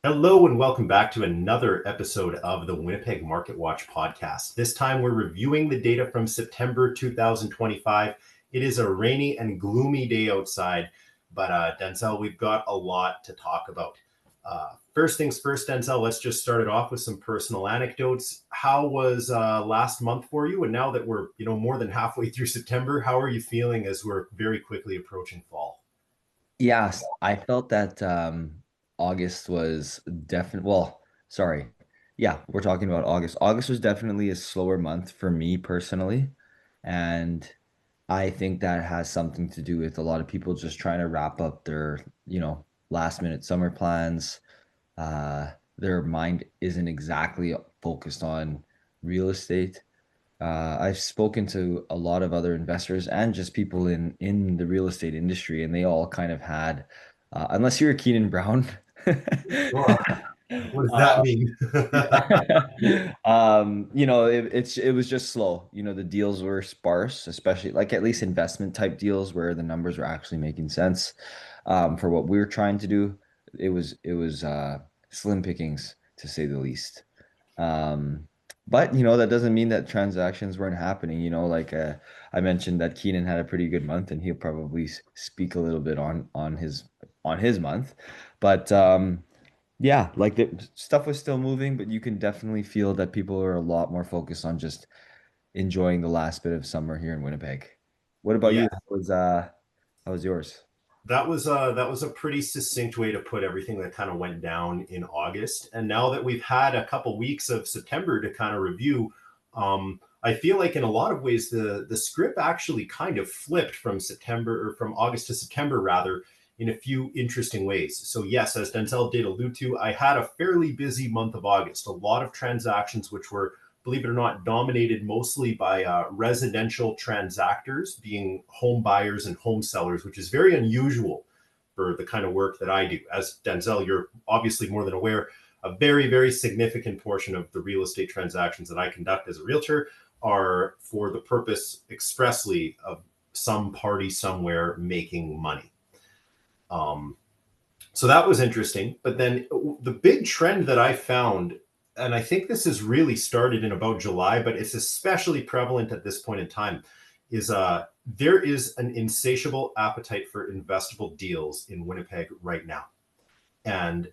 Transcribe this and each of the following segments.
Hello and welcome back to another episode of the Winnipeg Market Watch podcast. This time we're reviewing the data from September 2025. It is a rainy and gloomy day outside, but Denzel, we've got a lot to talk about. First things first, Denzel, let's just start it off with some personal anecdotes. How was last month for you? And now that we're more than halfway through September, how are you feeling as we're very quickly approaching fall? Yes, I felt that August was definitely, sorry. Yeah, we're talking about August. August was definitely a slower month for me personally. And I think that has something to do with a lot of people just trying to wrap up their, last minute summer plans. Their mind isn't exactly focused on real estate. I've spoken to a lot of other investors and just people in the real estate industry, and they all kind of had, unless you're a Keenan Brown, Well, what does that uh, mean? it was just slow. The deals were sparse, especially like at least investment type deals where the numbers were actually making sense. For what we were trying to do, it was slim pickings to say the least. Um, but that doesn't mean that transactions weren't happening. I mentioned that Keenan had a pretty good month, and he'll probably speak a little bit on his month. But yeah, like the stuff was still moving, but you can definitely feel that people are a lot more focused on just enjoying the last bit of summer here in Winnipeg. What about Yeah, you? How was yours? that was a pretty succinct way to put everything that kind of went down in August. And now that we've had a couple weeks of September to kind of review, I feel like in a lot of ways the script actually kind of flipped from September or from August to September rather in a few interesting ways. So yes, as Denzel did allude to, I had a fairly busy month of August, a lot of transactions which were, believe it or not, dominated mostly by residential transactors, being home buyers and home sellers, which is very unusual for the kind of work that I do. As Denzel, you're obviously more than aware, a very, very significant portion of the real estate transactions that I conduct as a realtor are for the purpose expressly of some party somewhere making money. Um, so that was interesting. But then the big trend that I found, and I think this has really started in about July, but it's especially prevalent at this point in time, is there is an insatiable appetite for investable deals in Winnipeg right now. And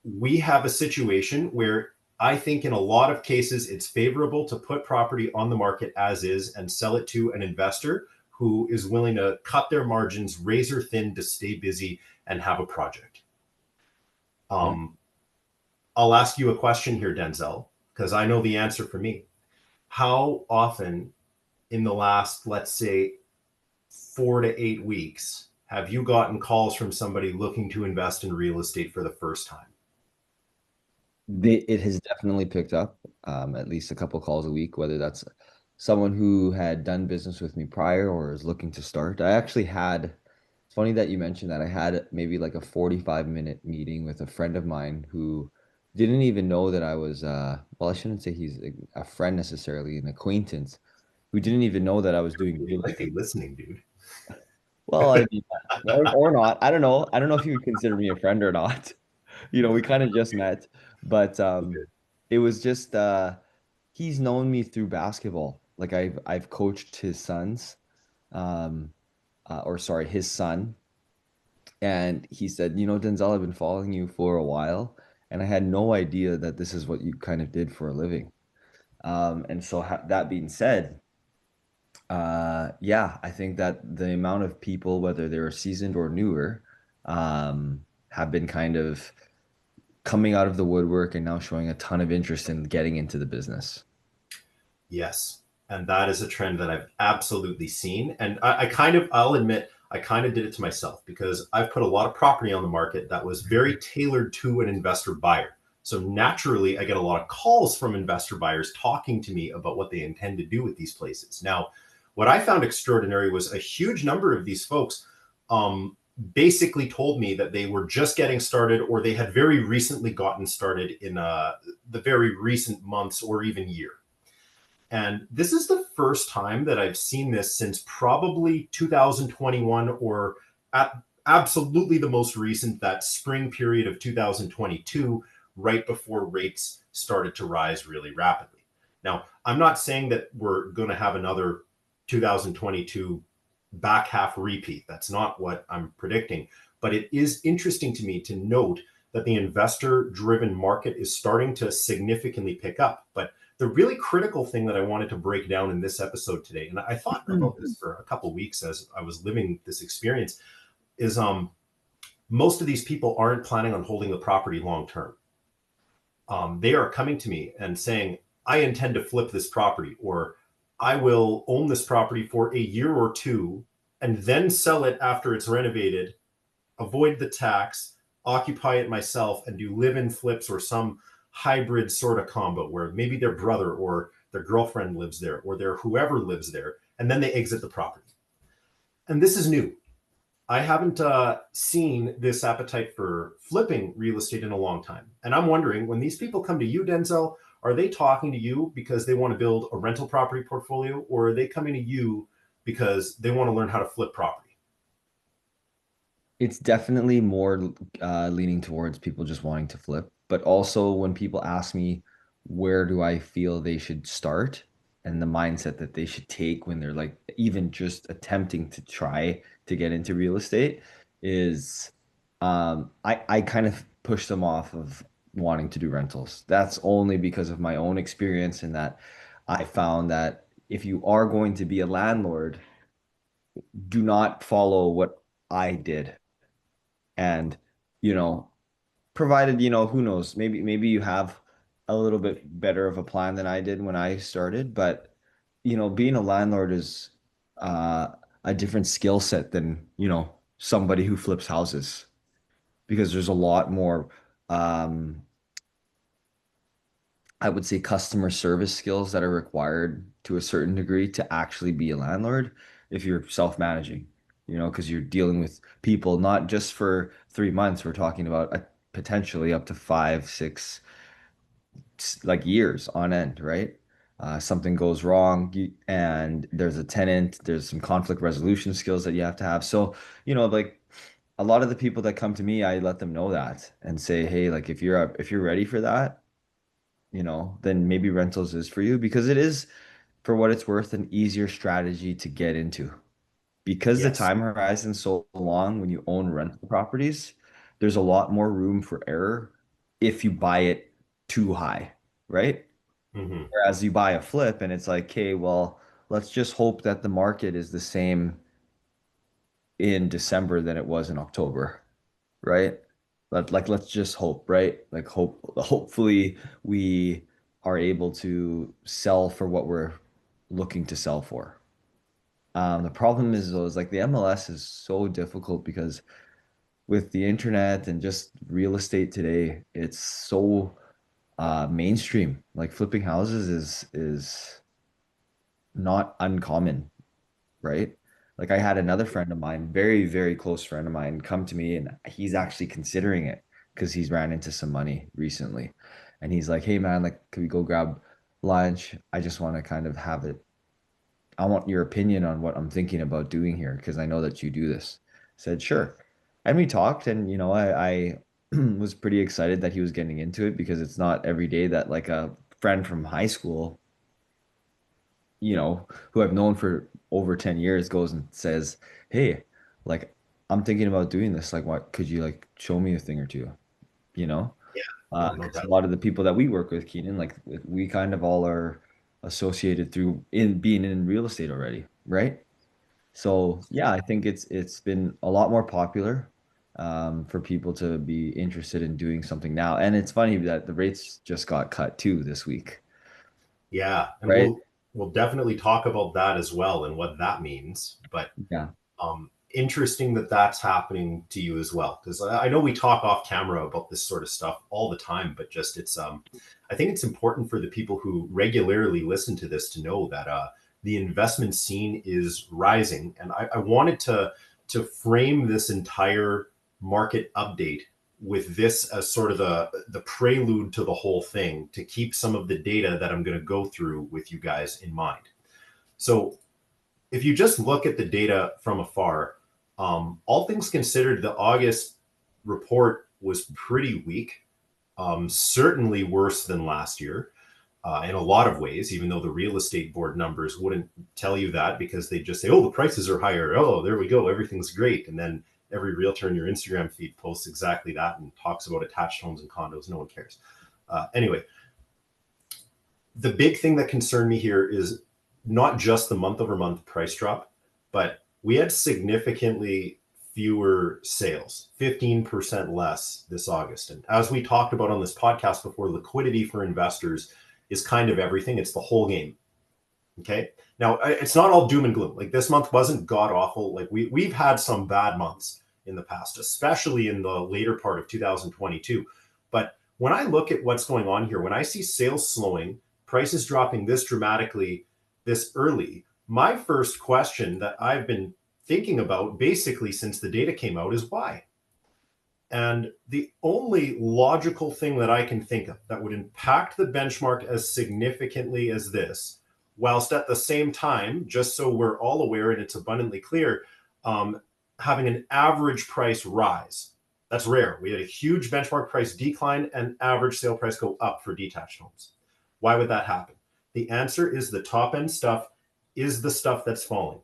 we have a situation where I think in a lot of cases it's favorable to put property on the market as is and sell it to an investor who is willing to cut their margins razor thin to stay busy and have a project. Yeah. Um, I'll ask you a question here, Denzel, because I know the answer for me. How often in the last, let's say, 4 to 8 weeks have you gotten calls from somebody looking to invest in real estate for the first time? It has definitely picked up, at least a couple calls a week, whether that's someone who had done business with me prior or is looking to start. It's funny that you mentioned that. I had maybe like a 45-minute meeting with a friend of mine who didn't even know that I was, well, I shouldn't say he's a friend necessarily, an acquaintance, who didn't even know that I was doing You real might be estate. listening, dude. Well, I mean, or not. I don't know. I don't know if you would consider me a friend or not. We kind of just met, but it was just he's known me through basketball. Like I've coached his sons, um, or sorry, his son, and he said, Denzel, I've been following you for a while, and I had no idea that this is what you kind of did for a living. And so that being said, yeah, I think that the amount of people, whether they're seasoned or newer, have been kind of coming out of the woodwork and now showing a ton of interest in getting into the business. Yes. And that is a trend that I've absolutely seen. And I'll admit, I kind of did it to myself because I've put a lot of property on the market that was very tailored to an investor buyer. So naturally, I get a lot of calls from investor buyers talking to me about what they intend to do with these places. Now, what I found extraordinary was a huge number of these folks basically told me that they were just getting started or they had very recently gotten started in the very recent months or even year. And this is the first time that I've seen this since probably 2021 or at, absolutely the most recent, that spring period of 2022, right before rates started to rise really rapidly. Now, I'm not saying that we're going to have another 2022 back half repeat. That's not what I'm predicting. But it is interesting to me to note that the investor driven market is starting to significantly pick up. But the really critical thing that I wanted to break down in this episode today, and I thought about this for a couple of weeks as I was living this experience, is most of these people aren't planning on holding the property long term. They are coming to me and saying, I intend to flip this property, or I will own this property for a year or two and then sell it after it's renovated, avoid the tax, occupy it myself, and do live-in flips or some hybrid sort of combo where maybe their brother or their girlfriend lives there or their whoever lives there, and then they exit the property. And this is new. I haven't seen this appetite for flipping real estate in a long time. And I'm wondering, when these people come to you, Denzel, are they talking to you because they want to build a rental property portfolio, or are they coming to you because they want to learn how to flip property? It's definitely more leaning towards people just wanting to flip. But also, when people ask me where do I feel they should start and the mindset that they should take when they're like even just attempting to try to get into real estate, is I kind of push them off of wanting to do rentals. That's only because of my own experience, in that I found that if you are going to be a landlord, do not follow what I did. And, you know, provided, who knows, maybe you have a little bit better of a plan than I did when I started, but being a landlord is uh a different skill set than, somebody who flips houses, because there's a lot more um I would say customer service skills that are required to a certain degree to actually be a landlord if you're self-managing, because you're dealing with people not just for 3 months. We're talking about potentially up to 5, 6, like years on end, right? Something goes wrong and there's a tenant, there's some conflict resolution skills that you have to have. So, like a lot of the people that come to me, I let them know that and say, hey, like if you're ready for that, then maybe rentals is for you, because it is, for what it's worth, an easier strategy to get into. Because the Yes. time horizon's so long when you own rental properties, there's a lot more room for error if you buy it too high, right? Mm-hmm. Whereas you buy a flip and it's like, okay, well, let's just hope that the market is the same in December than it was in October, right? Let's just hope, right? Like hopefully we are able to sell for what we're looking to sell for. The problem is though, is like the MLS is so difficult because with the internet and just real estate today, it's so mainstream. Like flipping houses is not uncommon, right? Like I had another friend of mine, very, very close friend of mine, come to me, and he's actually considering it because he's ran into some money recently. And he's like, hey man, like, could we go grab lunch? I just want to kind of have it. I want your opinion on what I'm thinking about doing here because I know that you do this. I said, sure. And we talked, and I was pretty excited that he was getting into it, because it's not every day that like a friend from high school, who I've known for over 10 years, goes and says, hey, like, I'm thinking about doing this. Like, what could you like show me a thing or two, you know? Yeah. No, no Because a doubt. lot of the people that we work with, Keenan, like we kind of all are associated through in being in real estate already, right? So yeah, I think it's been a lot more popular for people to be interested in doing something now. And it's funny that the rates just got cut too this week, Yeah. And right? we'll definitely talk about that as well and what that means. But Yeah. interesting that that's happening to you as well, because I know we talk off camera about this sort of stuff all the time, but just it's I think it's important for the people who regularly listen to this to know that the investment scene is rising. And I wanted to frame this entire market update with this as sort of the prelude to the whole thing, to keep some of the data that I'm going to go through with you guys in mind. So if you just look at the data from afar, All things considered, the August report was pretty weak, certainly worse than last year in a lot of ways, even though the real estate board numbers wouldn't tell you that because they just say, oh, the prices are higher. Oh, there we go. Everything's great. And then every realtor in your Instagram feed posts exactly that and talks about attached homes and condos. No one cares. Anyway, the big thing that concerned me here is not just the month over month price drop, but we had significantly fewer sales, 15% less this August. And as we talked about on this podcast before, liquidity for investors is kind of everything. It's the whole game. Okay. Now, it's not all doom and gloom. Like this month wasn't god awful. Like we've had some bad months in the past, especially in the later part of 2022. But when I look at what's going on here, when I see sales slowing, prices dropping this dramatically this early, my first question that I've been thinking about basically since the data came out is why? And the only logical thing that I can think of that would impact the benchmark as significantly as this, whilst at the same time, just so we're all aware and it's abundantly clear, having an average price rise. That's rare. We had a huge benchmark price decline and average sale price go up for detached homes. Why would that happen? The answer is the top end stuff is the stuff that's falling.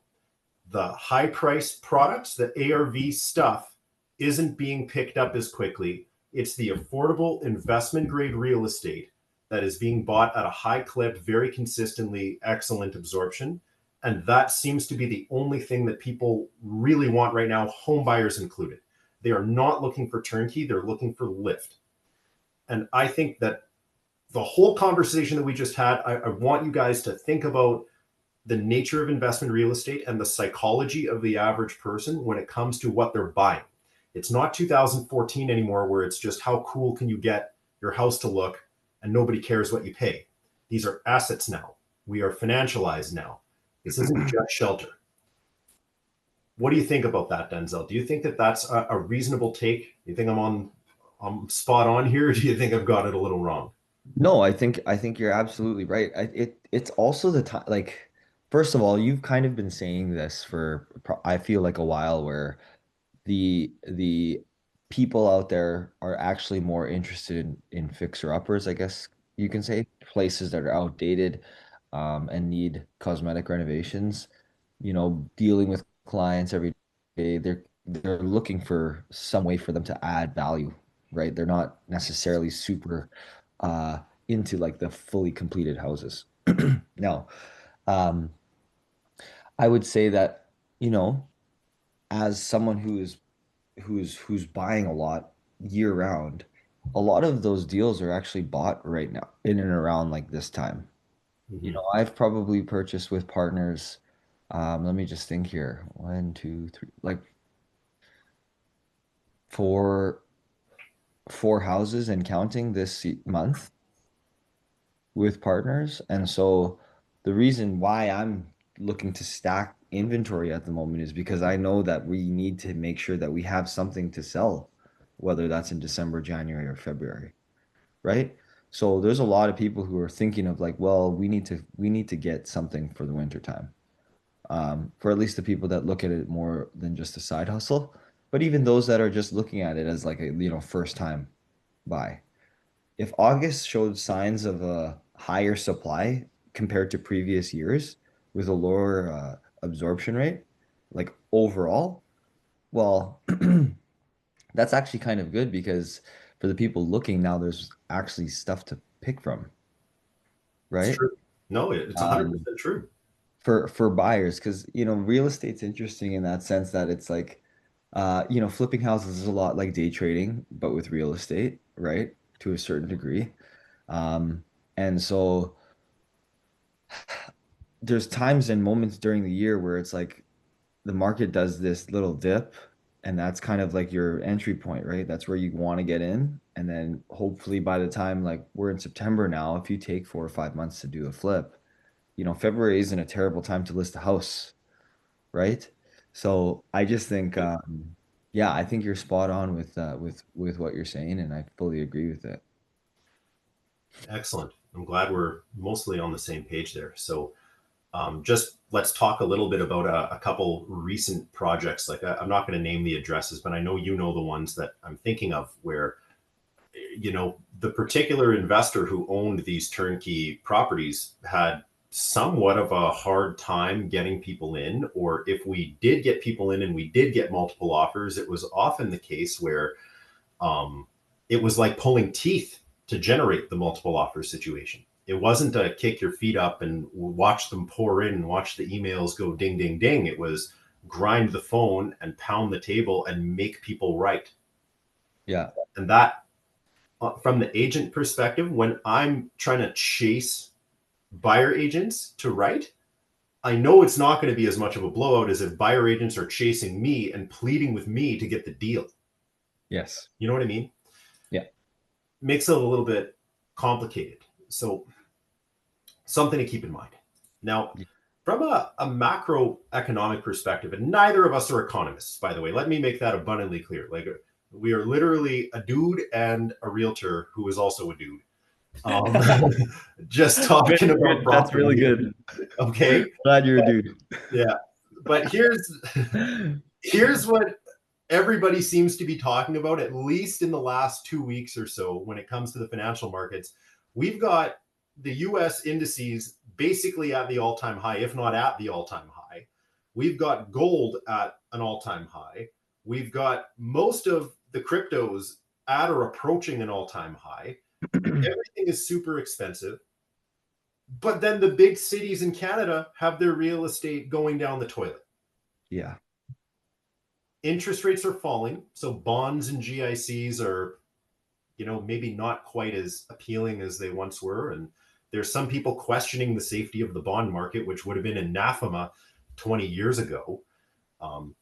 The high price products, the ARV stuff, isn't being picked up as quickly. It's the affordable investment grade real estate that is being bought at a high clip, very consistently, excellent absorption. And that seems to be the only thing that people really want right now, home buyers included. They are not looking for turnkey, they're looking for lift. And I think that the whole conversation that we just had, I want you guys to think about the nature of investment real estate and the psychology of the average person when it comes to what they're buying. It's not 2014 anymore where it's just how cool can you get your house to look and nobody cares what you pay. These are assets now. We are financialized now. This isn't just shelter. What do you think about that, Denzel? Do you think that that's a reasonable take? Do you think I'm spot on here, or do you think I've got it a little wrong? No, I think you're absolutely right. It's also the time, like, first of all, you've kind of been saying this for I feel like a while, where the people out there are actually more interested in fixer-uppers, I guess you can say, places that are outdated, and need cosmetic renovations. Dealing with clients every day, they're looking for some way for them to add value, right? They're not necessarily super uh, into like the fully completed houses. Now, um, I would say that, you know, as someone who's buying a lot year round, a lot of those deals are actually bought right now in and around like this time. Mm-hmm. I've probably purchased with partners. Let me just think here. One, two, three, like four, four houses and counting this month with partners. And so the reason why I'm looking to stack inventory at the moment is because I know that we need to make sure that we have something to sell, whether that's in December, January, or February, right? So there's a lot of people who are thinking of like, well, we need to get something for the winter time. For at least the people that look at it more than just a side hustle, but even those that are just looking at it as like a, first time buy. If August showed signs of a higher supply compared to previous years with a lower absorption rate, like overall, well, that's actually kind of good because for the people looking now, there's actually stuff to pick from, It's right? true. No, it's Um, 100% true. for buyers, because real estate's interesting in that sense that it's like, flipping houses is a lot like day trading, but with real estate, right? To a certain degree. Um, and so there's times and moments during the year where it's like the market does this little dip, and that's kind of like your entry point, right? That's where you want to get in. And then hopefully by the time like we're in September now, if you take 4 or 5 months to do a flip, February isn't a terrible time to list a house, right? So I just think, yeah, I think you're spot on with what you're saying, and I fully agree with it. Excellent. I'm glad we're mostly on the same page there. So Just let's talk a little bit about a couple recent projects. Like I'm not going to name the addresses, but I know you know the ones that I'm thinking of where, the particular investor who owned these turnkey properties had somewhat of a hard time getting people in, or if we did get people in and we did get multiple offers, it was often the case where um, it was like pulling teeth to generate the multiple offers situation. It wasn't a kick your feet up and watch them pour in and watch the emails go ding, ding, ding. It was grind the phone and pound the table and make people write. Yeah. And that, from the agent perspective, when I'm trying to chase buyer agents to write, I know it's not going to be as much of a blowout as if buyer agents are chasing me and pleading with me to get the deal. Yes. You know what I mean? Yeah. Makes it a little bit complicated. So something to keep in mind. Now, from a macroeconomic perspective, and neither of us are economists, by the way, let me make that abundantly clear. Like, we are literally a dude and a realtor who is also a dude. Um, just Good, talking about good. That's really property. good. Okay. Glad you're a dude. Yeah. But here's what everybody seems to be talking about, at least in the last 2 weeks or so, when it comes to the financial markets. We've got the US indices basically at the all-time high, if not at the all-time high. We've got gold at an all-time high. We've got most of the cryptos at or approaching an all-time high. Everything is super expensive. But then the big cities in Canada have their real estate going down the toilet. Yeah. Interest rates are falling. So bonds and GICs are, maybe not quite as appealing as they once were. And there's some people questioning the safety of the bond market, which would have been anathema 20 years ago.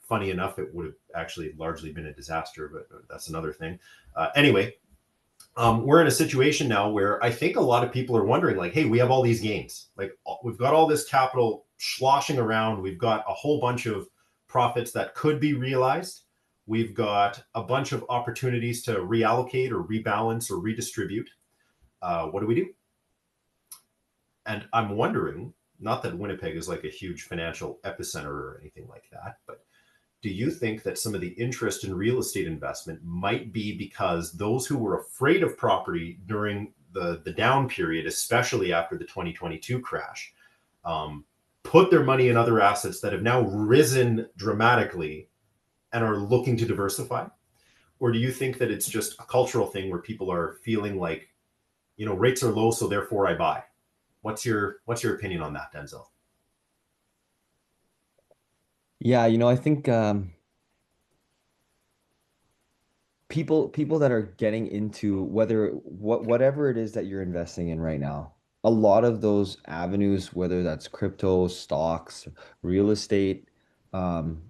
Funny enough, it would have actually largely been a disaster, but that's another thing. Anyway, we're in a situation now where I think a lot of people are wondering, like, hey, we have all these gains. Like, we've got all this capital sloshing around. We've got a whole bunch of profits that could be realized. We've got a bunch of opportunities to reallocate or rebalance or redistribute. What do we do? And I'm wondering, not that Winnipeg is like a huge financial epicenter or anything like that, but do you think that some of the interest in real estate investment might be because those who were afraid of property during the down period, especially after the 2022 crash, put their money in other assets that have now risen dramatically and are looking to diversify? Or do you think that it's just a cultural thing where people are feeling like, rates are low, so therefore I buy? What's your opinion on that, Denzel? Yeah, I think people that are getting into whatever it is that you're investing in right now, a lot of those avenues, whether that's crypto, stocks, real estate, um,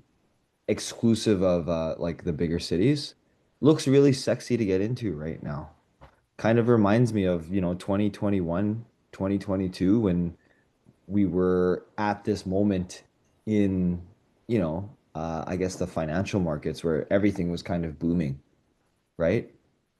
exclusive of like the bigger cities, looks really sexy to get into right now. Kind of reminds me of, 2021, 2022 when we were at this moment in, I guess the financial markets where everything was kind of booming, right?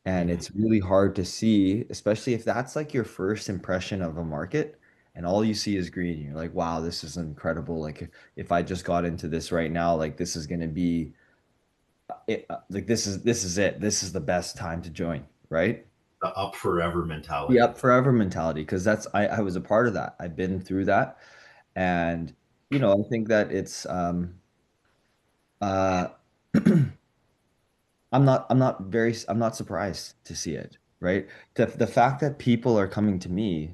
And Mm-hmm. it's really hard to see, especially if that's like your first impression of a market and all you see is green. You're like, wow, this is incredible. Like if I just got into this right now, like this is going to be it, like this is it. This is the best time to join, right? The up forever The mentality. up forever mentality, because I was a part of that. I've been through that. And I think that it's uh I'm not surprised to see it, right? The fact that people are coming to me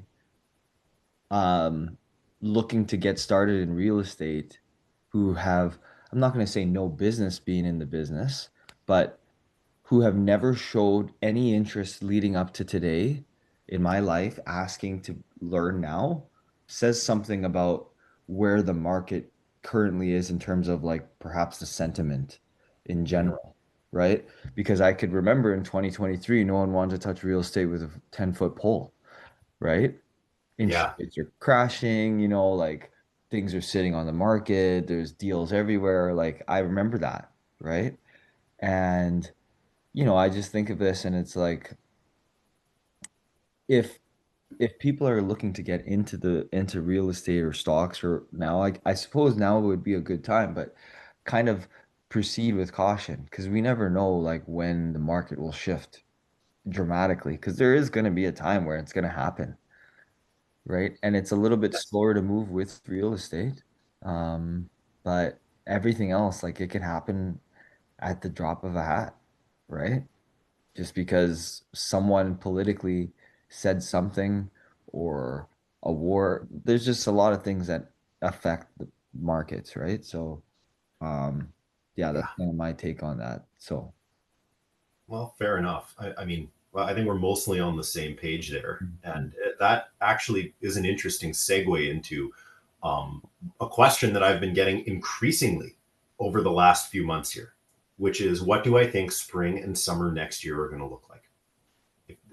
um looking to get started in real estate who have, I'm not going to say no business being in the business, but who have never showed any interest leading up to today in my life, asking to learn now, says something about where the market currently is in terms of like perhaps the sentiment in Mm-hmm. general, right? Because I could remember in 2023, no one wanted to touch real estate with a 10-foot pole, right? Interest Yeah. rates are crashing, like things are sitting on the market, there's deals everywhere. Like I remember that, right? And I just think of this and it's like if if people are looking to get into real estate or stocks or now, I suppose now would be a good time, but kind of proceed with caution because we never know like when the market will shift dramatically because there is going to be a time where it's going to happen, right? And it's a little bit slower to move with real estate. Um, but everything else, like it could happen at the drop of a hat, right? Just because someone politically said something or a war, there's just a lot of things that affect the markets, right? So, yeah, that's Yeah. kind of my take on that. So, Well, fair enough. I mean, well, I think we're mostly on the same page there. Mhm. And that actually is an interesting segue into a question that I've been getting increasingly over the last few months here, which is what do I think spring and summer next year are going to look like?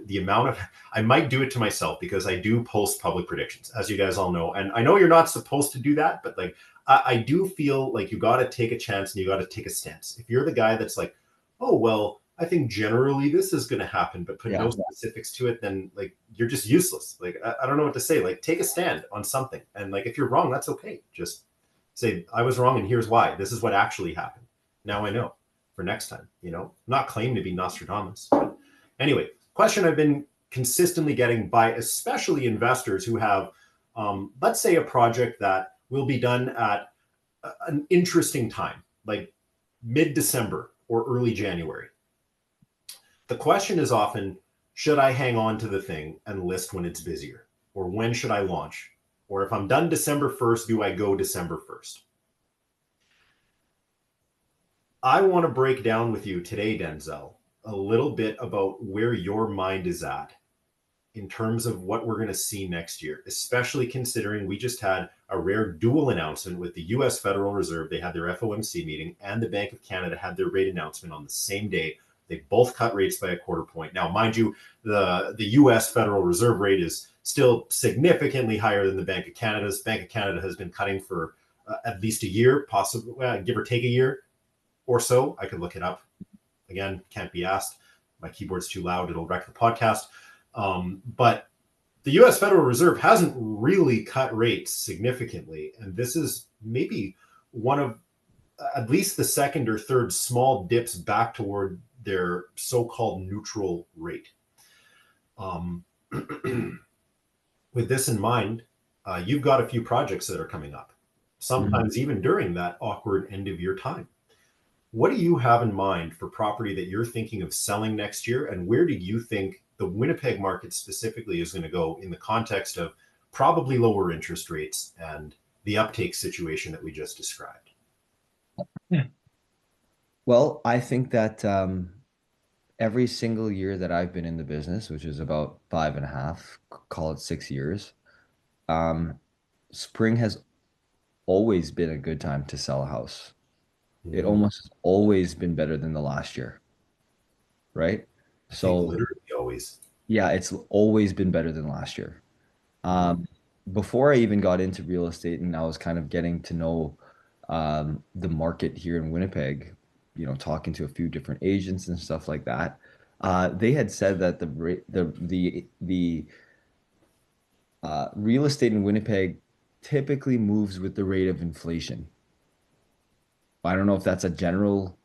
The amount of, I might do it to myself because I do post public predictions, as you guys all know. And I know you're not supposed to do that, but like, I do feel like you got to take a chance and you got to take a stance. If you're the guy that's like, oh, well, I think generally this is going to happen, but put no Yeah. specifics to it, then like you're just useless. Like, I don't know what to say. Like, take a stand on something. And like, if you're wrong, that's okay. Just say, I was wrong and here's why. This is what actually happened. Now I know for next time, not claim to be Nostradamus. But anyway, question I've been consistently getting by especially investors who have, let's say, a project that will be done at an interesting time, like mid December or early January. The question is often, should I hang on to the thing and list when it's busier? Or when should I launch? Or if I'm done December 1st, do I go December 1st? I want to break down with you today, Denzel, a little bit about where your mind is at in terms of what we're going to see next year, especially considering we just had a rare dual announcement with the US Federal Reserve. They had their FOMC meeting and the Bank of Canada had their rate announcement on the same day. They both cut rates by a quarter point. Now, mind you, the US Federal Reserve rate is still significantly higher than the Bank of Canada's. Bank of Canada has been cutting for at least a year, possibly give or take a year or so. I could look it up. Again, can't be asked. My keyboard's too loud. It'll wreck the podcast. But the US Federal Reserve hasn't really cut rates significantly. And this is maybe one of at least the second or third small dips back toward their so called neutral rate. Um, with this in mind, you've got a few projects that are coming up, Mhm. sometimes even during that awkward end of year time. What do you have in mind for property that you're thinking of selling next year? And where do you think the Winnipeg market specifically is going to go in the context of probably lower interest rates and the uptake situation that we just described? Yeah. Well, I think that every single year that I've been in the business, which is about five and a half, call it 6 years, um, spring has always been a good time to sell a house. It Mm, almost has always been better than the last year, right? I think So literally always. yeah, it's always been better than last year. Mm, Um, Before I even got into real estate and I was kind of getting to know the market here in Winnipeg, talking to a few different agents and stuff like that, they had said that the real estate in Winnipeg typically moves with the rate of inflation. I don't know if that's a general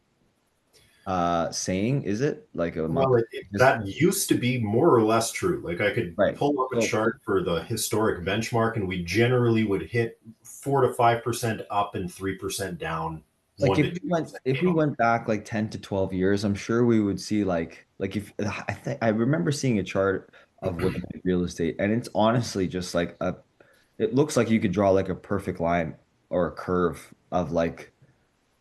saying, is it? Like a well, just that used to be more or less true. Like I could right. pull up a So chart for the historic benchmark, and we generally would hit 4 to 5% up and 3% down, like one to two if percent we down. went back like 10 to 12 years, I'm sure we would see like if I remember seeing a chart of Winnipeg real estate and it's honestly just like it looks like you could draw like a perfect line or a curve of like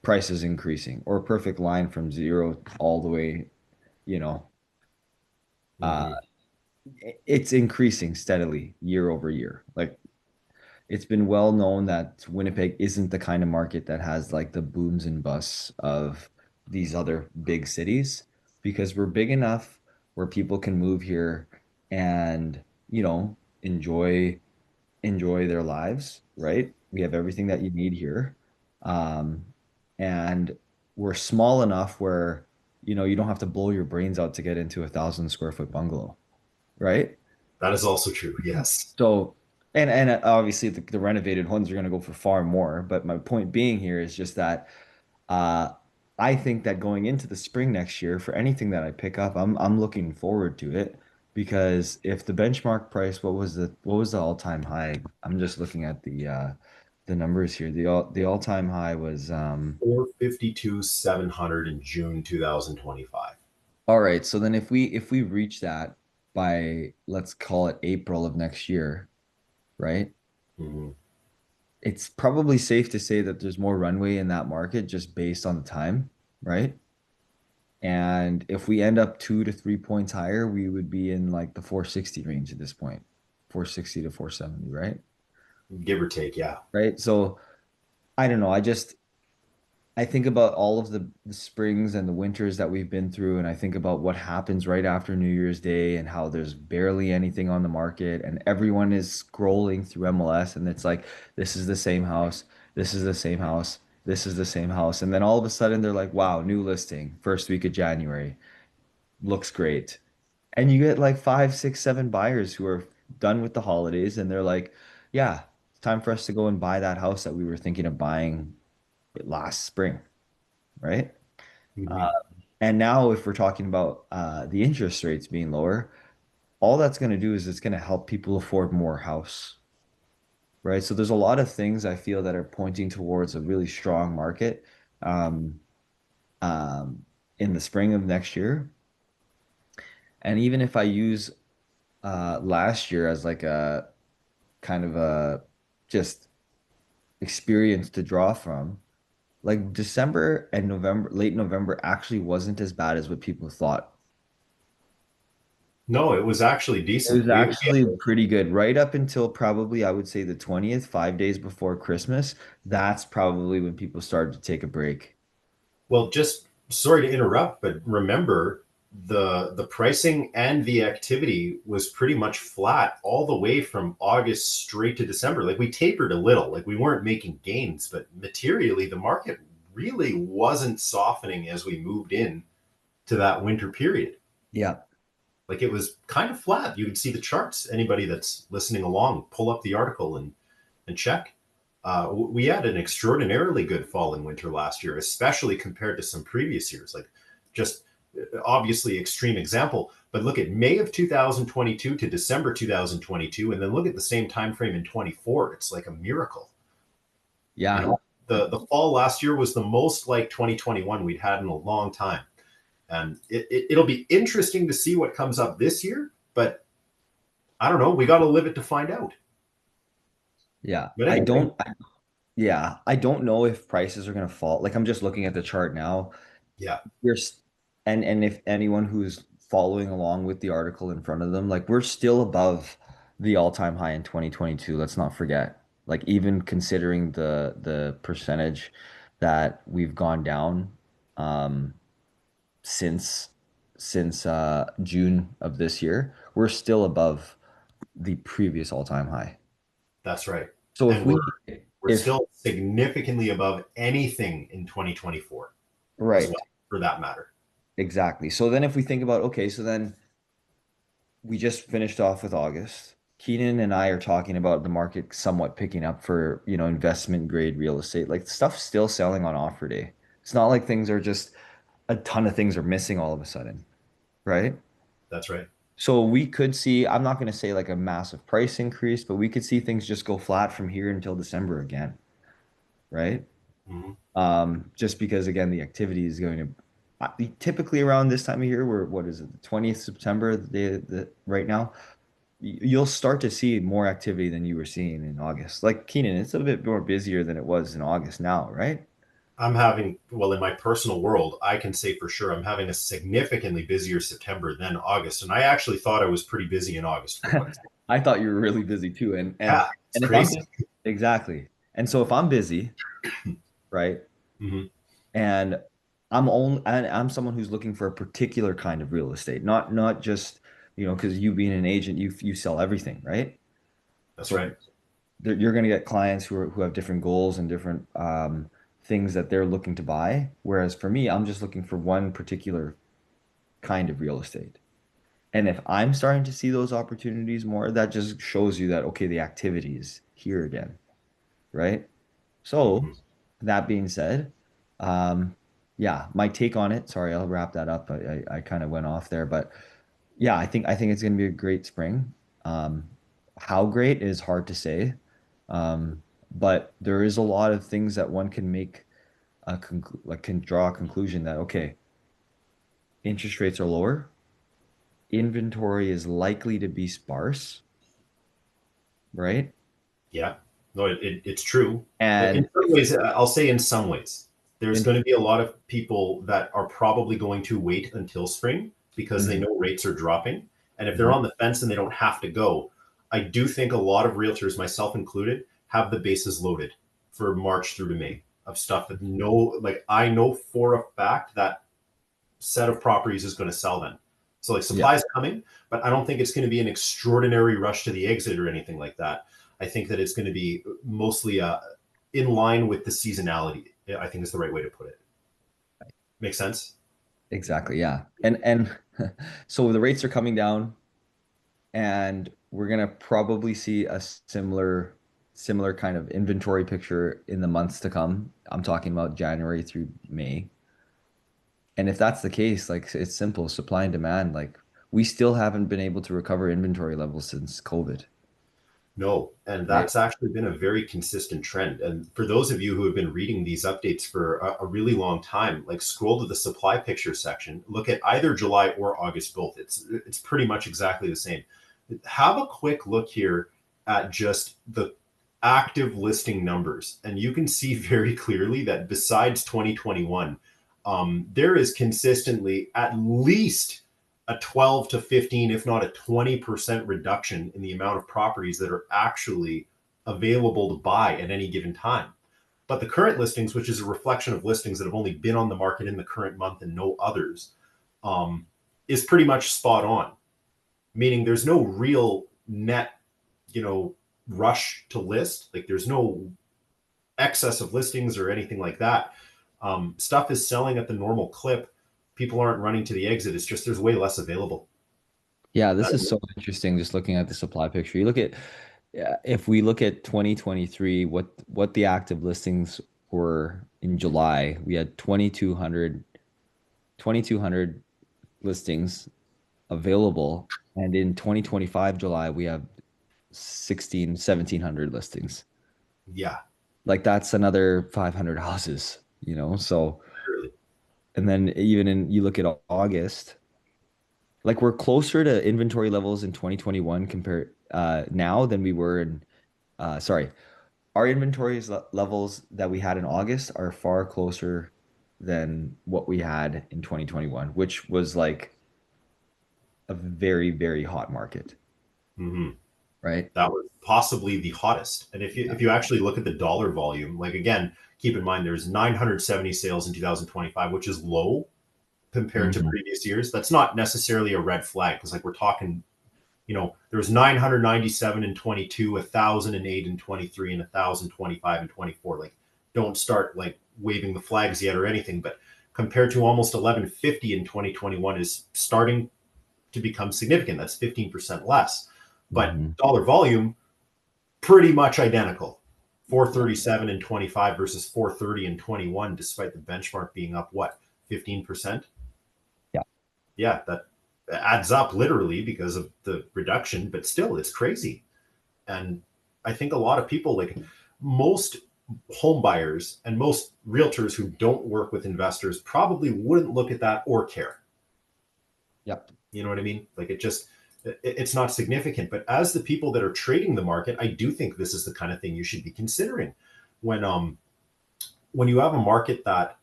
prices increasing or a perfect line from zero all the way, you know, uh Mhm. it's increasing steadily year over year. Like it's been well known that Winnipeg isn't the kind of market that has like the booms and busts of these other big cities because we're big enough where people can move here and, enjoy their lives, right? We have everything that you need here. Um, and we're small enough where, you don't have to blow your brains out to get into 1,000 square foot bungalow, right? That is also true. Yes. So, and obviously the renovated ones are going to go for far more. But my point being here is just that uh, I think that going into the spring next year, for anything that I pick up, I'm looking forward to it because if the benchmark price, what was the all-time high? I'm just looking at the numbers here. The all-time high was 452 700 in June 2025. all right. So then if we reach that by let's call it April of next year, right? Mhm. It's probably safe to say that there's more runway in that market just based on the time, right? And if we end up 2 to 3 points higher, we would be in like the 460 range at this point, 460 to 470, right? Give or take. Yeah. Right. So I don't know. I think about all of the springs and the winters that we've been through, and I think about what happens right after New Year's Day and how there's barely anything on the market, and everyone is scrolling through MLS, and it's like, this is the same house, this is the same house, this is the same house. And then all of a sudden they're like, wow, new listing, first week of January, looks great. And you get like five, six, seven buyers who are done with the holidays, and they're like, yeah, it's time for us to go and buy that house that we were thinking of buying last spring, right? Uh, Mhm. and now, if we're talking about the interest rates being lower, all that's going to do is it's going to help people afford more house, right? So there's a lot of things I feel that are pointing towards a really strong market um, um, in the spring of next year. And even if I use last year as like a kind of a just experience to draw from, like December and November, late November actually wasn't as bad as what people thought. No, it was actually It decent. was actually pretty good right up until probably I would say the 20th, 5 days before Christmas. That's probably when people started to take a break. Well, just sorry to interrupt, but remember the pricing and the activity was pretty much flat all the way from August straight to December. Like we tapered a little, like we weren't making gains, but materially the market really wasn't softening as we moved in to that winter period. Yeah. Like it was kind of flat. You can see the charts. Anybody that's listening along, pull up the article and check. We had an extraordinarily good fall and winter last year, especially compared to some previous years. Like just obviously extreme example, but look at May of 2022 to December 2022, and then look at the same time frame in 24. It's like a miracle. You Yeah. know, the fall last year was the most like 2021 we'd had in a long time, and it'll be interesting to see what comes up this year. But I don't know. We got to live it to find out. Yeah. But anyway, I don't know if prices are going to fall. Like I'm just looking at the chart now. yeah, We're s- and if anyone who's following along with the article in front of them, like we're still above the all-time high in 2022. Let's not forget. Like even considering the percentage that we've gone down um since June of this year, we're still above the previous all-time high. that's right. So And we're if still significantly above anything in 2024 as right, well, for that matter. exactly. So then if we think about okay, so then we just finished off with August. Keenan and I are talking about the market somewhat picking up for, investment grade real estate. Like stuff's still selling on offer day. It's not like things are just a ton of things are missing all of a sudden, right? That's right. So we could see, I'm not going to say like a massive price increase, but we could see things just go flat from here until December again, right? Mhm. Just because again, the activity is going to typically around this time of year, we're what is it, the 20th September, the day that right now, you'll start to see more activity than you were seeing in August. Like Keenan, it's a bit more busier than it was in August now, right? I'm having, well, in my personal world, I can say for sure I'm having a significantly busier September than August. And I actually thought I was pretty busy in August for what it's. I thought you were really busy too. And and Yeah, it's and if I'm crazy. busy, exactly. And so if I'm busy, right? Mhm. And I'm someone who's looking for a particular kind of real estate, not just, because you being an agent, you sell everything, right? That's So right. you're going to get clients who have different goals and different things that they're looking to buy. Whereas for me, I'm just looking for one particular kind of real estate. And if I'm starting to see those opportunities more, that just shows you that, okay, the activity is here again, right? So Mhm. that being said, um, yeah, my take on it, sorry, I'll wrap that up. I kind of went off there, but yeah, I think it's going to be a great spring. Um, how great is hard to say. But there is a lot of things that one can make like can draw a conclusion that, okay, interest rates are lower, inventory is likely to be sparse, right? Yeah, no, it's true. In And some ways, I'll say in some ways, there's in, going to be a lot of people that are probably going to wait until spring because they Mhm, know rates are dropping. And if they're mhm, on the fence and they don't have to go, I do think a lot of realtors, myself included, have the bases loaded for March through to May of stuff that like I know for a fact that set of properties is going to sell then. So like yeah, supply is coming, but I don't think it's going to be an extraordinary rush to the exit or anything like that. I think that it's going to be mostly in line with the seasonality. I think is the right way to put it. Make sense? exactly, yeah. And so the rates are coming down, and we're gonna probably see a similar kind of inventory picture in the months to come. I'm talking about January through May. And if that's the case, like it's simple, supply and demand, like we still haven't been able to recover inventory levels since COVID, No, and right? that's actually been a very consistent trend. And for those of you who have been reading these updates for a really long time, like scroll to the supply picture section, look at either July or August both. It's pretty much exactly the same. Have a quick look here at just the active listing numbers, and you can see very clearly that besides 2021, there is consistently at least a 12 to 15, if not a 20% reduction in the amount of properties that are actually available to buy at any given time. But the current listings, which is a reflection of listings that have only been on the market in the current month and no others, um, is pretty much spot on, meaning there's no real net, you know, rush to list. Like there's no excess of listings or anything like that. Stuff is selling at the normal clip. People aren't running to the exit. It's just there's way less available. Yeah, this is so interesting just looking at the supply picture. You look at yeah, if we look at 2023, what the active listings were in July, we had 2,200 listings available. And in 2025 July, we have 1,700 listings. Yeah, Like that's another 500 houses, you know? So, literally. and then even in you look at August, like we're closer to inventory levels in 2021 compared now than we were in sorry, our levels that we had in August are far closer than what we had in 2021, which was like a very, very hot market, Hmm. right? That was possibly the hottest. And Yeah. if you actually look at the dollar volume, like again, keep in mind there's 970 sales in 2025, which is low compared to Mhm. previous years. That's not necessarily a red flag because like we're talking, there was 997 in 22, 1,008 in 23, and 1,025 in 24. Like, don't start like waving the flags yet or anything, but compared to almost 1150 in 2021 is starting to become significant. That's 15% less. But Mhm. dollar volume, pretty much identical. Yeah. 437 in 25 versus 430 in 21, despite the benchmark being up, what, 15%? Yeah. Yeah, that adds up literally because of the reduction, but still, it's crazy. And I think a lot of people, like most home buyers and most realtors who don't work with investors, probably wouldn't look at that or care. Yep. You know what I mean? Like it's not significant. But as the people that are trading the market, I do think this is the kind of thing you should be considering when when you have a market that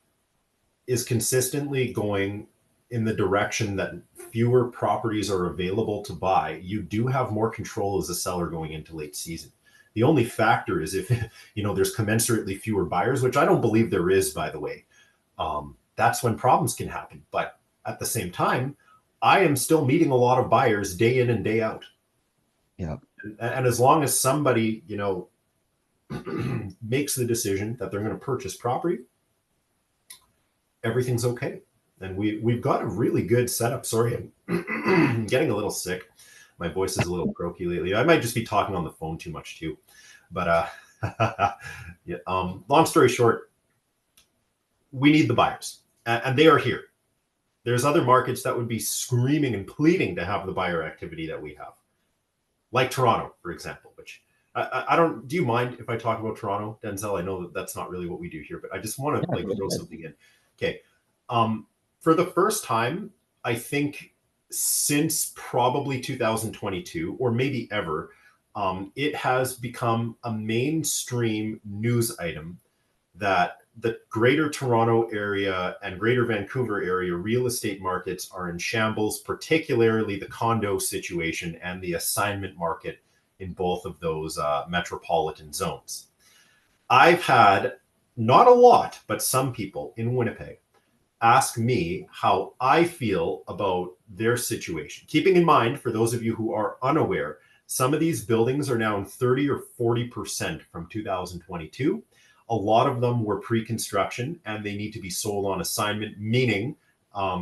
is consistently going in the direction that fewer properties are available to buy. You do have more control as a seller going into late season. The only factor is if there's commensurately fewer buyers, which I don't believe there is, by the way. That's when problems can happen. But at the same time, I am still meeting a lot of buyers day in and day out. Yeah. And as long as somebody, makes the decision that they're going to purchase property, everything's okay. And we've got a really good setup. Sorry, I'm getting a little sick. My voice is a little croaky lately. I might just be talking on the phone too much too. But yeah, long story short, we need the buyers, and they are here. There's other markets that would be screaming and pleading to have the buyer activity that we have, like Toronto, for example, which I don't. Do you mind if I talk about Toronto, Denzel? I know that that's not really what we do here, but I just want to Yeah, like go throw ahead. something in. Okay, for the first time, I think since probably 2022 or maybe ever, it has become a mainstream news item that the greater Toronto area and greater Vancouver area real estate markets are in shambles, particularly the condo situation and the assignment market in both of those metropolitan zones. I've had not a lot, but some people in Winnipeg ask me how I feel about their situation. Keeping in mind, for those of you who are unaware, some of these buildings are now in 30 or 40% from 2022. A lot of them were pre-construction and they need to be sold on assignment, meaning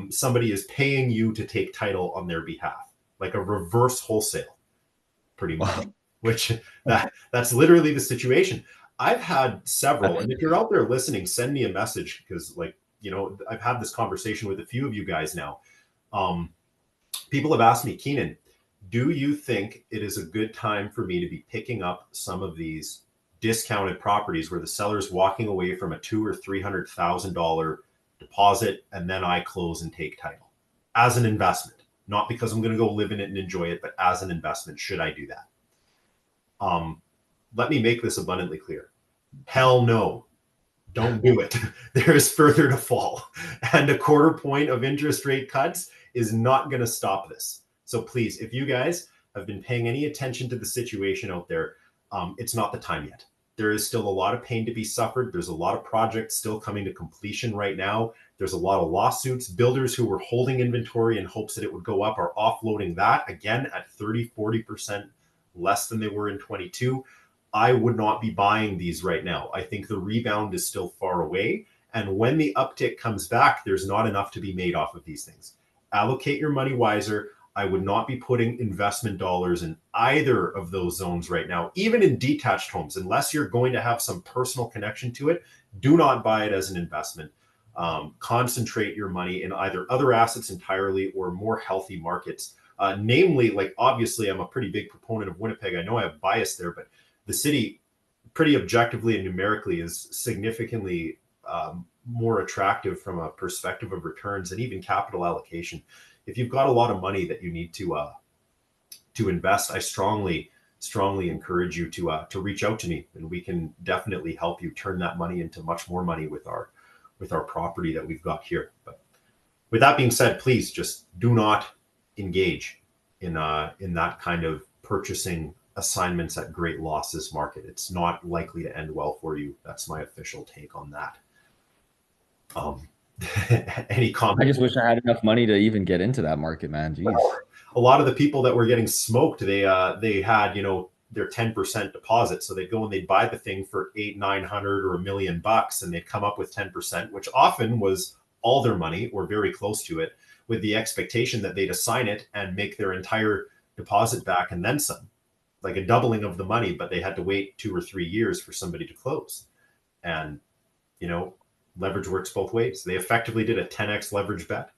somebody is paying you to take title on their behalf, like a reverse wholesale, pretty much. Wow. Which that's literally the situation. I've had several, and if you're out there listening, send me a message because, like, I've had this conversation with a few of you guys now. People have asked me, Keenan, do you think it is a good time for me to be picking up some of these discounted properties where the seller's walking away from a $200,000 or $300,000 deposit and then I close and take title as an investment? Not because I'm going to go live in it and enjoy it, but as an investment, should I do that? Let me make this abundantly clear. Hell no. Don't do it. There is further to fall. And a quarter point of interest rate cuts is not going to stop this. So please, if you guys have been paying any attention to the situation out there, it's not the time yet. There is still a lot of pain to be suffered. There's a lot of projects still coming to completion right now. There's a lot of lawsuits. Builders who were holding inventory in hopes that it would go up are offloading that again at 30, 40% less than they were in 22. I would not be buying these right now. I think the rebound is still far away. And when the uptick comes back, there's not enough to be made off of these things. Allocate your money wiser. I would not be putting investment dollars in either of those zones right now, even in detached homes, unless you're going to have some personal connection to it. Do not buy it as an investment. Concentrate your money in either other assets entirely or more healthy markets. Namely, like, obviously, I'm a pretty big proponent of Winnipeg. I know I have bias there, but the city, pretty objectively and numerically, is significantly more attractive from a perspective of returns and even capital allocation. If you've got a lot of money that you need to invest, I strongly encourage you to reach out to me, and we can definitely help you turn that money into much more money with our property that we've got here. But with that being said, please just do not engage in that kind of purchasing assignments at great losses market. It's not likely to end well for you. That's my official take on that. Any I comment? just wish I had enough money to even get into that market, man. Jeez. A lot of the people that were getting smoked, they had their 10% deposit, so they'd go and they'd buy the thing for 800, 900 or $1 million, and they'd come up with 10%, which often was all their money or very close to it, with the expectation that they'd assign it and make their entire deposit back and then some, like a doubling of the money, but they had to wait 2 or 3 years for somebody to close. And leverage works both ways. They effectively did a 10x leverage bet,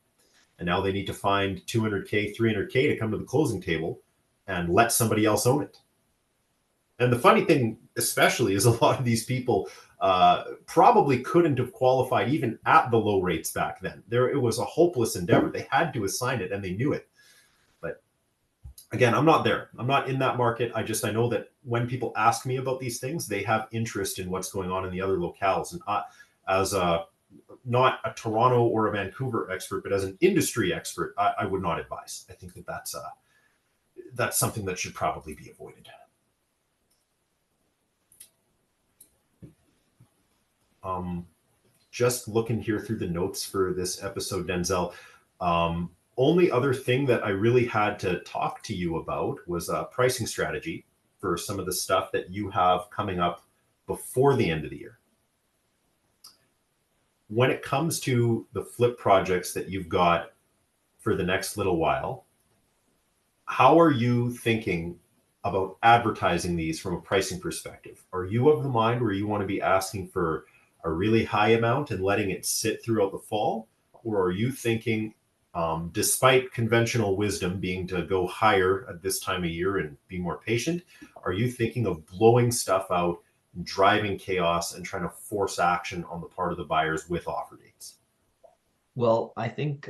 and now they need to find 200K, 300K to come to the closing table and let somebody else own it. And the funny thing, especially, is a lot of these people probably couldn't have qualified even at the low rates back then. It was a hopeless endeavor. They had to assign it, and they knew it. But again, I'm not there. I'm not in that market. I know that when people ask me about these things, they have interest in what's going on in the other locales. And as not a Toronto or a Vancouver expert, but as an industry expert, I would not advise. I think that that's something that should probably be avoided. Just looking here through the notes for this episode, Denzel. Only other thing that I really had to talk to you about was a pricing strategy for some of the stuff that you have coming up before the end of the year. when it comes to the flip projects that you've got for the next little while, how are you thinking about advertising these from a pricing perspective? Are you of the mind where you want to be asking for a really high amount and letting it sit throughout the fall? Or are you thinking, despite conventional wisdom being to go higher at this time of year and be more patient, are you thinking of blowing stuff out, driving chaos, and trying to force action on the part of the buyers with offer dates? Well, I think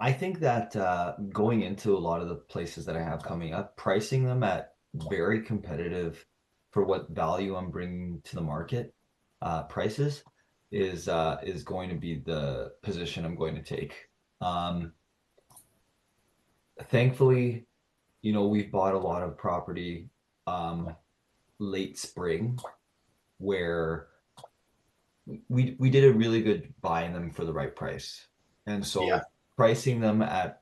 that going into a lot of the places that I have coming up, pricing them at very competitive for what value I'm bringing to the market, prices is going to be the position I'm going to take. Um, Thankfully, we've bought a lot of property um, late spring where we did a really good buying them for the right price. And Yeah. so pricing them at,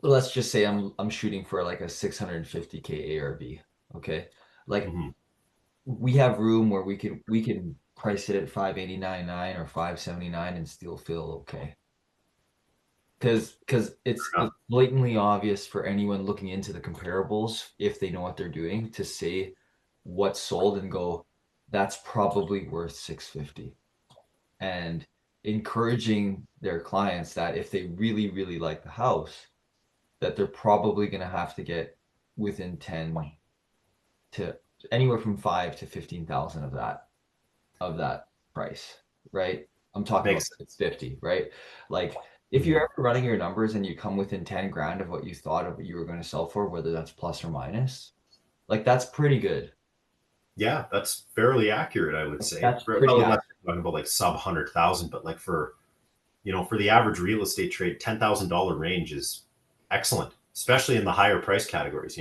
let's just say I'm shooting for like a 650K ARV. Okay. Like Mm-hmm. we have room where we can price it at 589.9 or 579 and still feel okay. Because it's blatantly obvious for anyone looking into the comparables, if they know what they're doing, to say what's sold and go, that's probably worth 650. And encouraging their clients that if they really, really like the house, that they're probably going to have to get within 10 to anywhere from 5 to 15,000 of that price, right? I'm talking about Makes sense. 50, right? Like if you're Mhm. ever running your numbers and you come within 10 grand of what you thought of what you were going to sell for, whether that's plus or minus, like that's pretty good. Yeah, that's fairly accurate, I would say. That's pretty Well, accurate. unless you're talking about like sub 100,000, but like for for the average real estate trade, $10,000 range is excellent, especially in the higher price categories.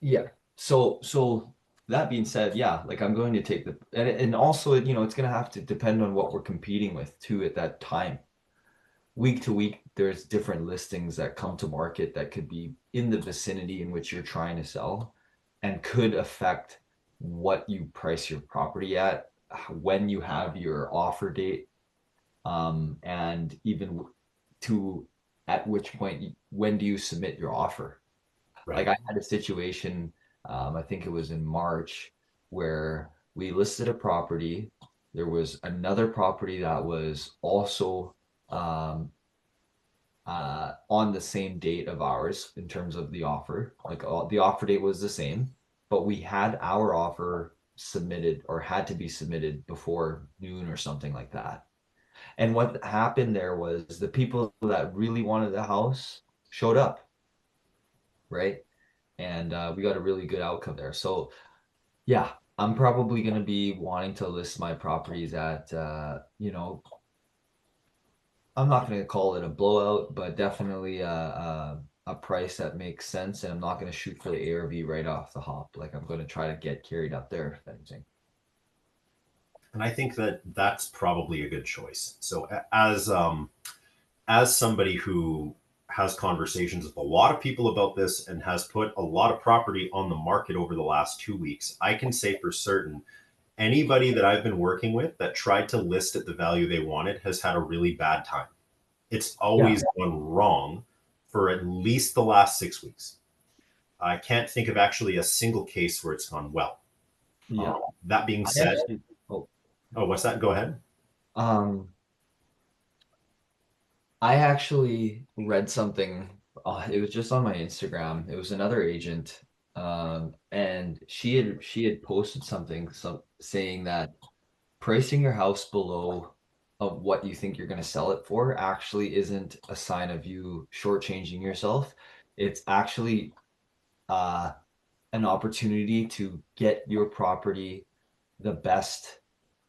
Yeah. So that being said, yeah, like I'm going to take and also, it's going to have to depend on what we're competing with too at that time. Week to week, there's different listings that come to market that could be in the vicinity in which you're trying to sell and could affect what you price your property at, when you have your offer date, and even to at which point, when do you submit your offer? Like Right. I had a situation, I think it was in March, where we listed a property. There was another property that was also um, on the same date of ours in terms of the offer. Like the offer date was the same, but we had our offer submitted or had to be submitted before noon or something like that. And what happened there was the people that really wanted the house showed up, right? And we got a really good outcome there. So yeah, I'm probably going to be wanting to list my properties at, I'm not going to call it a blowout, but definitely a price that makes sense. And I'm not going to shoot for the ARV right off the hop. Like I'm going to try to get carried up there, if anything. And I think that that's probably a good choice. So as somebody who has conversations with a lot of people about this and has put a lot of property on the market over the last 2 weeks, I can say for certain anybody that I've been working with that tried to list at the value they wanted has had a really bad time. It's Yeah. always gone wrong for at least the last 6 weeks. I can't think of actually a single case where it's gone well. Yeah. That being I said, actually, oh, oh, what's that? Go ahead. um, I actually read something. It was just on my Instagram. It was another agent, and she had posted something, saying that pricing your house below of what you think you're going to sell it for actually isn't a sign of you shortchanging yourself. It's actually uh, an opportunity to get your property the best,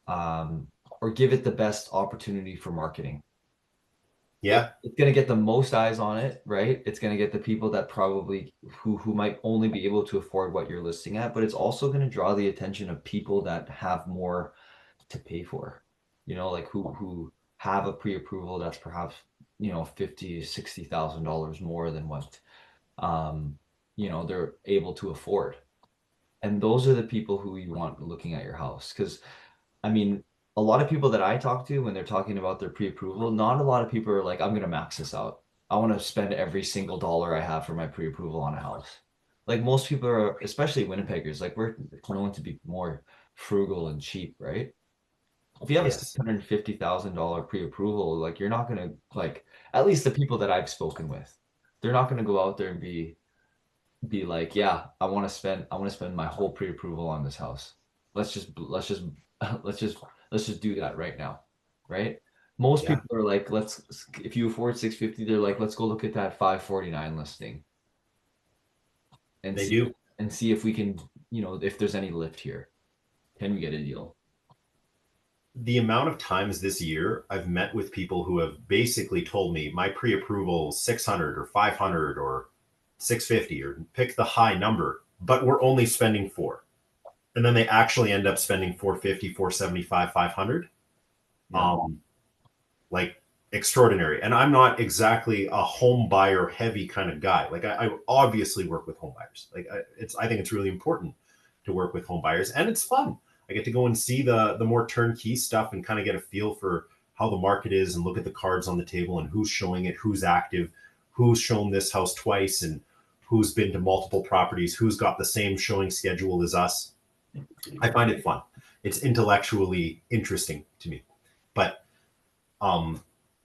um, or give it the best opportunity for marketing. Yeah, It's going to get the most eyes on it, right? It's going to get the people that probably who might only be able to afford what you're listing at, but it's also going to draw the attention of people that have more to pay for. Like who have a pre-approval that's perhaps, 50, $60,000 more than what they're able to afford. And those are the people who you want looking at your house. Because, I mean, a lot of people that I talk to when they're talking about their pre-approval, not a lot of people are like, I'm going to max this out. I want to spend every single dollar I have for my pre-approval on a house. Like most people are, especially Winnipeggers, like we're known to be more frugal and cheap, right? If you have a Yes, $650,000 pre-approval, like you're not going to like, at least the people that I've spoken with, they're not going to go out there and be like, yeah, I want to spend my whole pre-approval on this house. Let's just let's just let's just do that right now. Right? Most yeah, people are like, let's if you afford 650, they're like, let's go look at that 549 listing and they see do. if we can, if there's any lift here. Can we get a deal? The amount of times this year I've met with people who have basically told me my pre-approval 600 or 500 or 650 or pick the high number, but we're only spending four. And then they actually end up spending 450, 475, 500. Yeah. Um, like extraordinary. And I'm not exactly a home buyer heavy kind of guy. Like I obviously work with home buyers. Like I think it's really important to work with home buyers, and it's fun. I get to go and see the more turnkey stuff and kind of get a feel for how the market is and look at the cards on the table and who's showing it, who's active, who's shown this house twice, and who's been to multiple properties, who's got the same showing schedule as us. I find it fun. It's intellectually interesting to me. But um,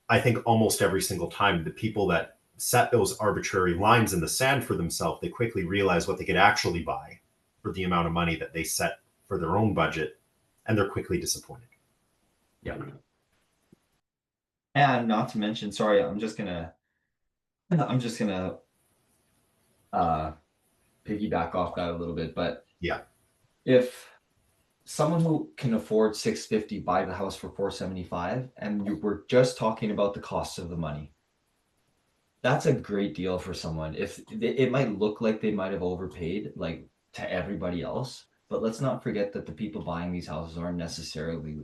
I think almost every single time the people that set those arbitrary lines in the sand for themselves, they quickly realize what they could actually buy for the amount of money that they set for their own budget, and they're quickly disappointed. Yeah. And not to mention, sorry, I'm just gonna uh piggyback off that a little bit, but Yeah, if someone who can afford 650 buy the house for 475 and we're just talking about the cost of the money, that's a great deal for someone. If it might look like they might have overpaid like to everybody else, but let's not forget that the people buying these houses aren't necessarily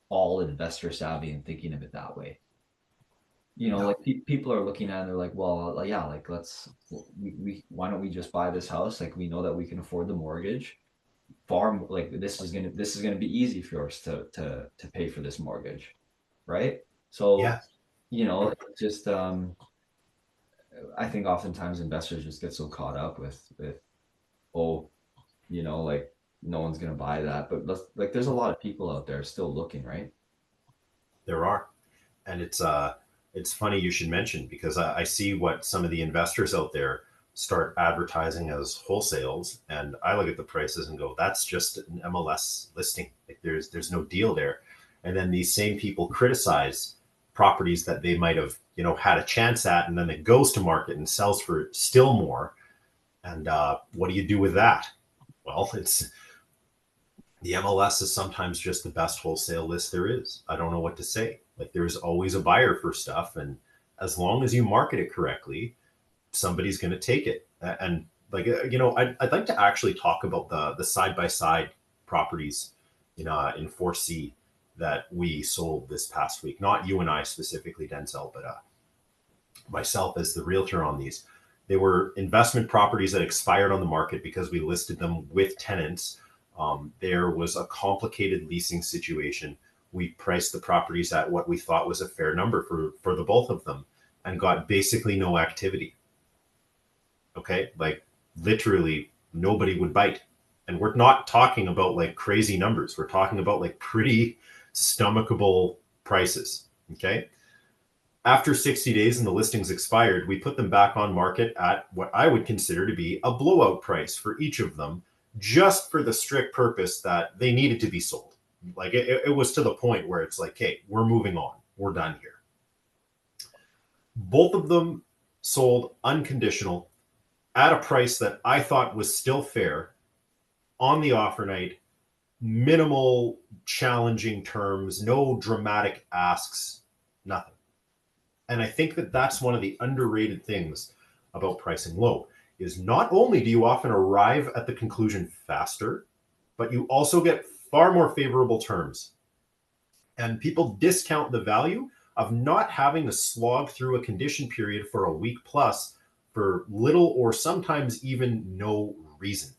all investor savvy and thinking of it that way. no, Like people are looking at it and they're like, well, yeah, like we why don't we just buy this house? Like we know that we can afford the mortgage. Like this is gonna be easy for us to pay for this mortgage, right? So, yeah, just I think oftentimes investors just get so caught up with oh, like no one's gonna buy that, but like there's a lot of people out there still looking, right? there are, and it's funny you should mention because I see what some of the investors out there start advertising as wholesales, and I look at the prices and go, that's just an MLS listing. Like there's no deal there. And then these same people criticize properties that they might have had a chance at, and then it goes to market and sells for still more. And what do you do with that? Well, it's the MLS is sometimes just the best wholesale list there is. I don't know what to say. Like there's always a buyer for stuff, and as long as you market it correctly, somebody's going to take it. And like I'd like to actually talk about the side by side properties in 4C that we sold this past week. Not you and I specifically, Denzel, but myself as the realtor on these. They were investment properties that expired on the market because we listed them with tenants. There was a complicated leasing situation. We priced the properties at what we thought was a fair number for the both of them, and got basically no activity. Okay, like literally nobody would bite. And we're not talking about like crazy numbers. We're talking about like pretty stomachable prices. Okay, after 60 days and the listings expired, we put them back on market at what I would consider to be a blowout price for each of them, just for the strict purpose that they needed to be sold. Like it was to the point where it's like, hey, we're moving on. We're done here. Both of them sold unconditional at a price that I thought was still fair on the offer night, minimal challenging terms, no dramatic asks, nothing. And I think that that's one of the underrated things about pricing low is not only do you often arrive at the conclusion faster, but you also get far more favorable terms. And people discount the value of not having to slog through a condition period for a week plus for little or sometimes even no reason.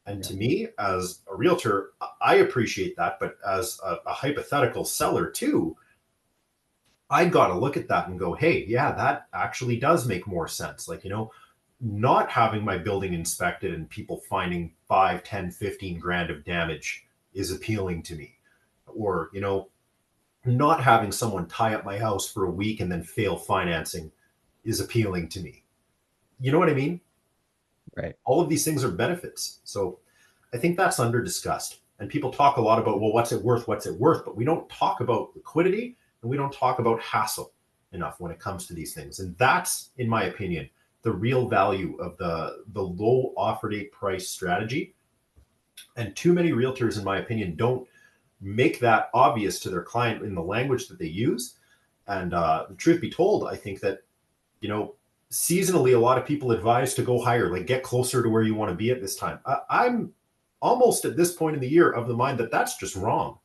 And Yeah. to me, as a realtor, I appreciate that. But as a hypothetical seller too, I got to look at that and go, hey, yeah, that actually does make more sense. Like, not having my building inspected and people finding 5, 10, 15 grand of damage is appealing to me. Or, not having someone tie up my house for a week and then fail financing is appealing to me. You know what I mean? Right. All of these things are benefits. So I think that's under discussed. And people talk a lot about, well, what's it worth? What's it worth? But we don't talk about liquidity and we don't talk about hassle enough when it comes to these things. And that's, in my opinion, the real value of the low offer date price strategy. And too many realtors, in my opinion, don't make that obvious to their client in the language that they use. And the truth be told, I think that, seasonally, a lot of people advise to go higher, like get closer to where you want to be at this time. I'm almost at this point in the year of the mind that that's just wrong.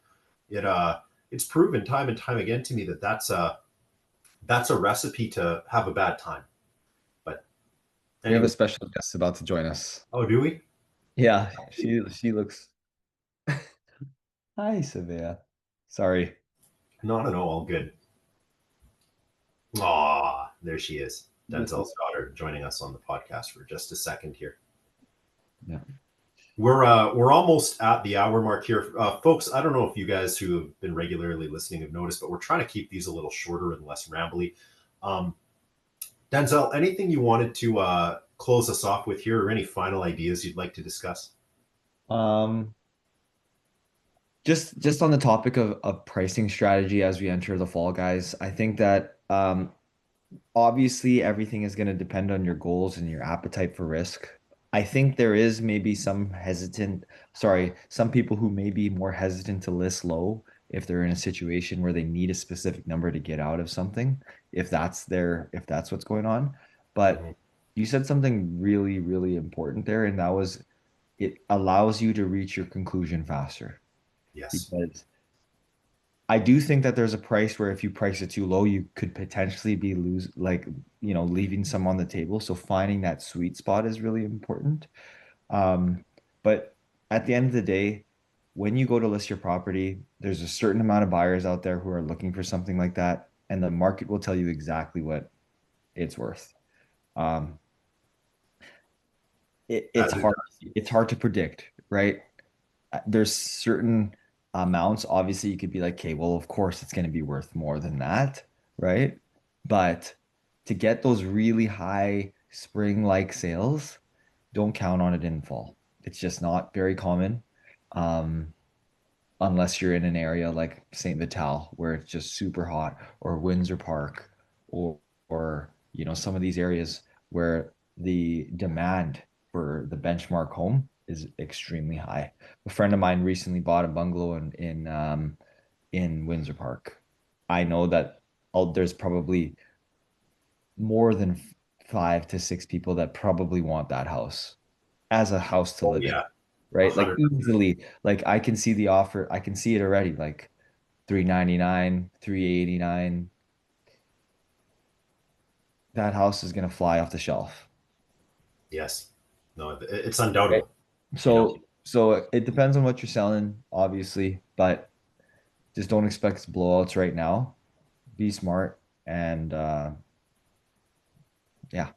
It's proven time and time again to me that that's a recipe to have a bad time. But We have anyway, a special guest about to join us. oh, do we? Yeah, she looks. Hi, Savia. Sorry. No, no, no, all good. Aw, there she is. Denzel's daughter joining us on the podcast for just a second here. Yeah. We're almost at the hour mark here, folks. I don't know if you guys who have been regularly listening have noticed, but we're trying to keep these a little shorter and less rambly. Denzel, anything you wanted to close us off with here, or any final ideas you'd like to discuss? Um, just on the topic of pricing strategy as we enter the fall, guys, I think that obviously everything is going to depend on your goals and your appetite for risk. I think there is maybe some people who may be more hesitant to list low if they're in a situation where they need a specific number to get out of something, if that's what's going on. But Mhm. you said something really, really important there, and that was it allows you to reach your conclusion faster Yes. because I do think that there's a price where if you price it too low, you could potentially be leaving some on the table. So finding that sweet spot is really important. Um, but at the end of the day, when you go to list your property, there's a certain amount of buyers out there who are looking for something like that, and the market will tell you exactly what it's worth. Um, it, it's As it hard, does. it's hard to predict, right? There's certain amounts. Obviously, you could be like, okay, well, of course it's going to be worth more than that, right? But to get those really high spring-like sales, don't count on it in fall. It's just not very common, um, unless you're in an area like St. Vital where it's just super hot, or Windsor Park, or some of these areas where the demand for the benchmark home is extremely high. A friend of mine recently bought a bungalow in Windsor Park. I know that there's probably more than 5 to 6 people that probably want that house as a house to Oh live in, yeah, right? Like 100%. easily, like I can see the offer, I can see it already, like 399, 389. That house is gonna fly off the shelf. Yes. No, it's Right. undoubtable. You know. So it depends on what you're selling, obviously, but just don't expect blowouts right now. Be smart and yeah.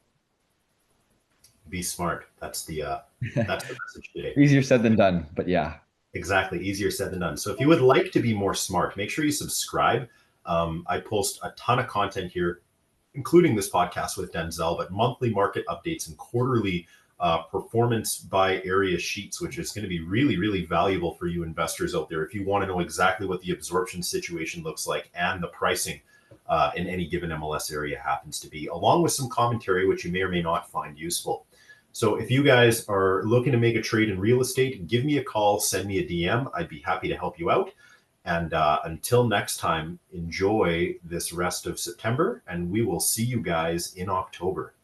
Be smart. That's the message today. Easier said than done, but yeah. Exactly. Easier said than done. So if you would like to be more smart, make sure you subscribe. I post a ton of content here, including this podcast with Denzel, but monthly market updates and quarterly performance by area sheets, which is going to be really, really valuable for you investors out there if you want to know exactly what the absorption situation looks like and the pricing in any given MLS area happens to be, along with some commentary, which you may or may not find useful. So if you guys are looking to make a trade in real estate, give me a call, send me a DM. I'd be happy to help you out. And until next time, enjoy this rest of September, and we will see you guys in October.